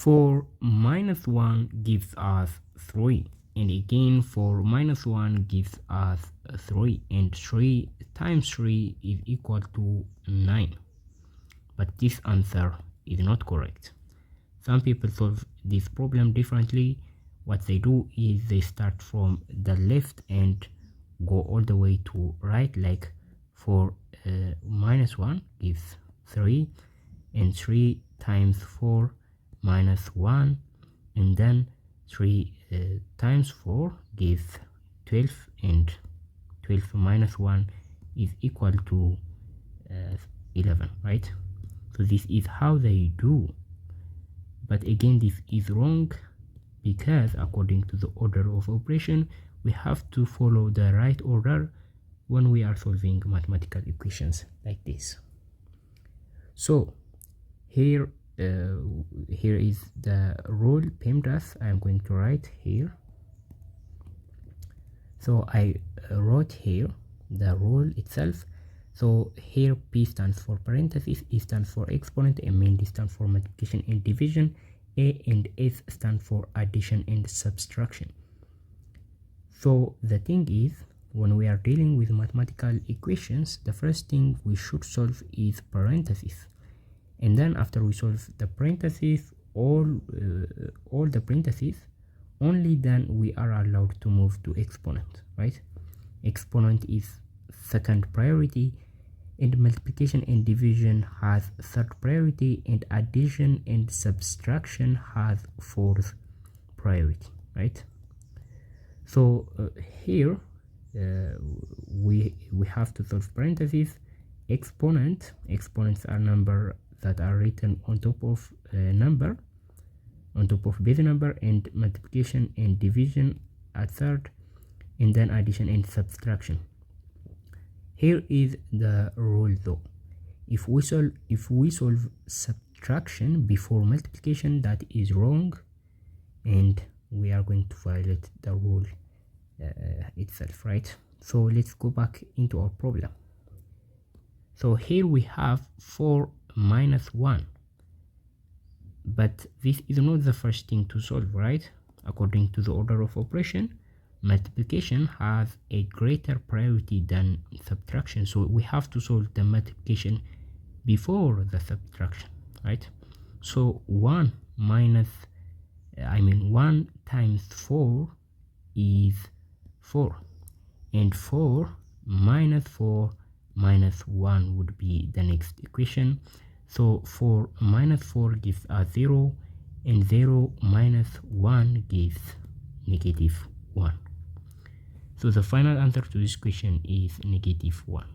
4 minus 1 gives us 3, and again 4 minus 1 gives us 3, and 3 times 3 is equal to 9. But this answer is not correct. Some people solve this problem differently. What they do is they start from the left and go all the way to right, like 4 minus 1 gives 3, and 3 times 4 minus 1, and then 3 times 4 gives 12, and 12 minus 1 is equal to 11, right? So this is how they do. But again, this is wrong, because according to the order of operation, we have to follow the right order when we are solving mathematical equations like this. So here is the rule PEMDAS. I'm going to write here. So I wrote here the rule itself. So here P stands for parentheses, E stands for exponent, M and D stands for multiplication and division, A and S stand for addition and subtraction. So the thing is, when we are dealing with mathematical equations, the first thing we should solve is parentheses. And then after we solve the parentheses, all the parentheses, only then we are allowed to move to exponent, right? Exponent is second priority, and multiplication and division has third priority, and addition and subtraction has fourth priority, right? So here we have to solve parentheses. Exponents are number that are written on top of number, on top of base number, and multiplication and division at third, and then addition and subtraction. Here is the rule though. If we solve subtraction before multiplication, that is wrong, and we are going to violate the rule itself, right? So let's go back into our problem. So here we have 4 minus 1, but this is not the first thing to solve, right? According to the order of operation, multiplication has a greater priority than subtraction, so we have to solve the multiplication before the subtraction, right? So 1 times 4 is 4, and 4 minus 1 would be the next equation. So 4 minus 4 gives us 0, and 0 minus 1 gives -1. So the final answer to this question is -1.